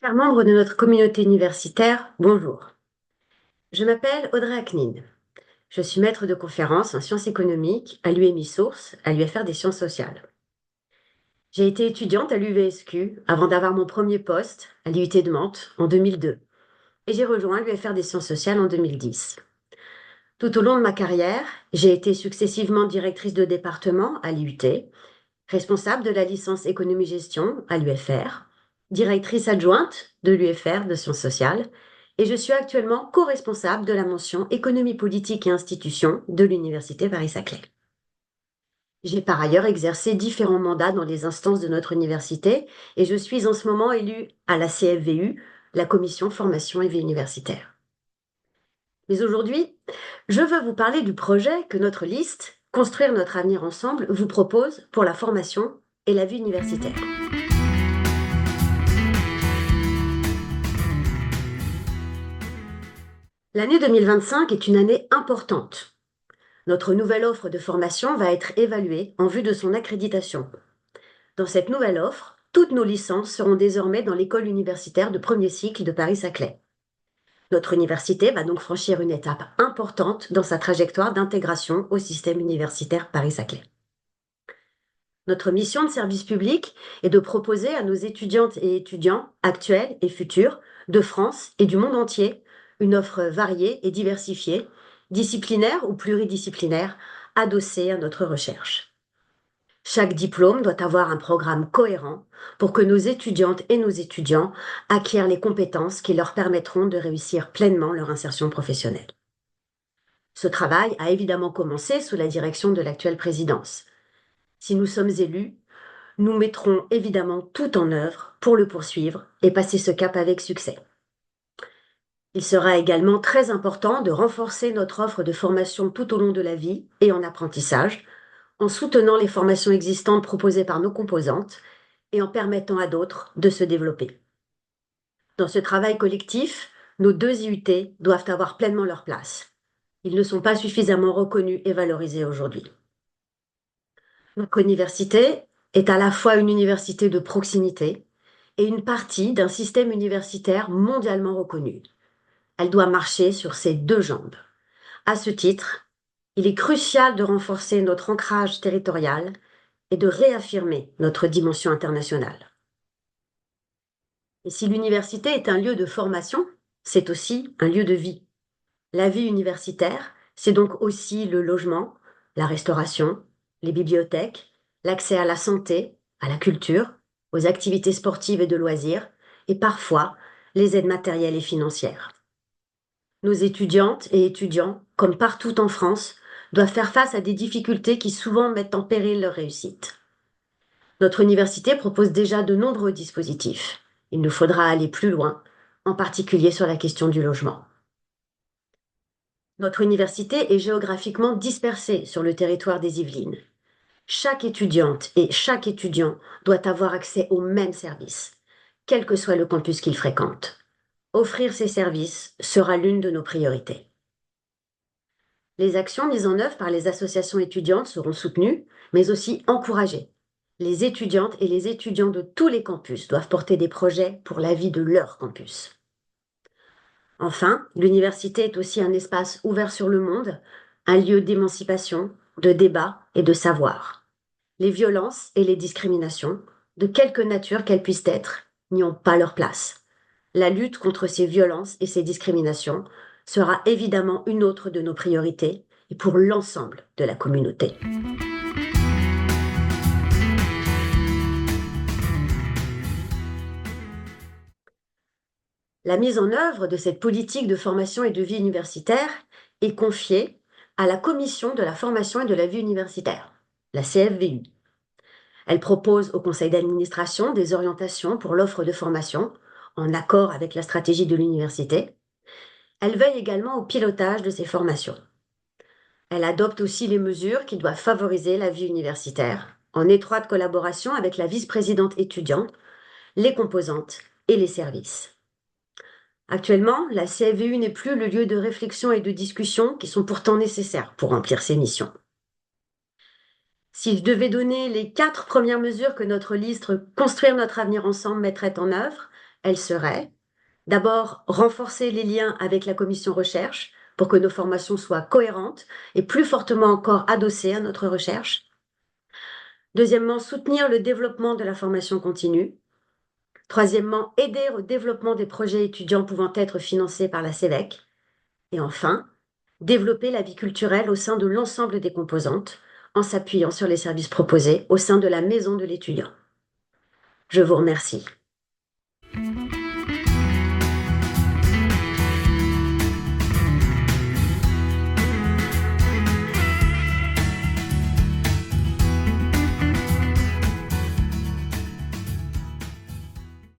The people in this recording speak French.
Chers membres de notre communauté universitaire, bonjour. Je m'appelle Audrey Aknin. Je suis maître de conférences en sciences économiques à l'UMI Source, à l'UFR des sciences sociales. J'ai été étudiante à l'UVSQ avant d'avoir mon premier poste à l'IUT de Mantes en 2002 et j'ai rejoint l'UFR des sciences sociales en 2010. Tout au long de ma carrière, j'ai été successivement directrice de département à l'IUT, responsable de la licence économie-gestion à l'UFR, directrice adjointe de l'UFR de sciences sociales, et je suis actuellement co-responsable de la mention économie politique et institutions de l'Université Paris-Saclay. J'ai par ailleurs exercé différents mandats dans les instances de notre université et je suis en ce moment élue à la CFVU, la commission formation et vie universitaire. Mais aujourd'hui, je veux vous parler du projet que notre liste Construire notre avenir ensemble vous propose pour la formation et la vie universitaire. L'année 2025 est une année importante. Notre nouvelle offre de formation va être évaluée en vue de son accréditation. Dans cette nouvelle offre, toutes nos licences seront désormais dans l'école universitaire de premier cycle de Paris-Saclay. Notre université va donc franchir une étape importante dans sa trajectoire d'intégration au système universitaire Paris-Saclay. Notre mission de service public est de proposer à nos étudiantes et étudiants actuels et futurs de France et du monde entier une offre variée et diversifiée, disciplinaire ou pluridisciplinaire, adossée à notre recherche. Chaque diplôme doit avoir un programme cohérent pour que nos étudiantes et nos étudiants acquièrent les compétences qui leur permettront de réussir pleinement leur insertion professionnelle. Ce travail a évidemment commencé sous la direction de l'actuelle présidence. Si nous sommes élus, nous mettrons évidemment tout en œuvre pour le poursuivre et passer ce cap avec succès. Il sera également très important de renforcer notre offre de formation tout au long de la vie et en apprentissage, en soutenant les formations existantes proposées par nos composantes et en permettant à d'autres de se développer. Dans ce travail collectif, nos deux IUT doivent avoir pleinement leur place. Ils ne sont pas suffisamment reconnus et valorisés aujourd'hui. Notre université est à la fois une université de proximité et une partie d'un système universitaire mondialement reconnu. Elle doit marcher sur ses deux jambes. À ce titre, il est crucial de renforcer notre ancrage territorial et de réaffirmer notre dimension internationale. Et si l'université est un lieu de formation, c'est aussi un lieu de vie. La vie universitaire, c'est donc aussi le logement, la restauration, les bibliothèques, l'accès à la santé, à la culture, aux activités sportives et de loisirs, et parfois les aides matérielles et financières. Nos étudiantes et étudiants, comme partout en France, doivent faire face à des difficultés qui souvent mettent en péril leur réussite. Notre université propose déjà de nombreux dispositifs. Il nous faudra aller plus loin, en particulier sur la question du logement. Notre université est géographiquement dispersée sur le territoire des Yvelines. Chaque étudiante et chaque étudiant doit avoir accès aux mêmes services, quel que soit le campus qu'il fréquente. Offrir ces services sera l'une de nos priorités. Les actions mises en œuvre par les associations étudiantes seront soutenues, mais aussi encouragées. Les étudiantes et les étudiants de tous les campus doivent porter des projets pour la vie de leur campus. Enfin, l'université est aussi un espace ouvert sur le monde, un lieu d'émancipation, de débat et de savoir. Les violences et les discriminations, de quelque nature qu'elles puissent être, n'y ont pas leur place. La lutte contre ces violences et ces discriminations sera évidemment une autre de nos priorités et pour l'ensemble de la communauté. La mise en œuvre de cette politique de formation et de vie universitaire est confiée à la Commission de la formation et de la vie universitaire, la CFVU. Elle propose au conseil d'administration des orientations pour l'offre de formation, en accord avec la stratégie de l'université. Elle veille également au pilotage de ces formations. Elle adopte aussi les mesures qui doivent favoriser la vie universitaire, en étroite collaboration avec la vice-présidente étudiante, les composantes et les services. Actuellement, la CFVU n'est plus le lieu de réflexion et de discussion qui sont pourtant nécessaires pour remplir ses missions. Si je devais donner les 4 premières mesures que notre liste Construire notre avenir ensemble mettrait en œuvre, elle serait d'abord renforcer les liens avec la commission recherche pour que nos formations soient cohérentes et plus fortement encore adossées à notre recherche. Deuxièmement, soutenir le développement de la formation continue. Troisièmement, aider au développement des projets étudiants pouvant être financés par la CEVEC. Et enfin, développer la vie culturelle au sein de l'ensemble des composantes, en s'appuyant sur les services proposés au sein de la maison de l'étudiant. Je vous remercie.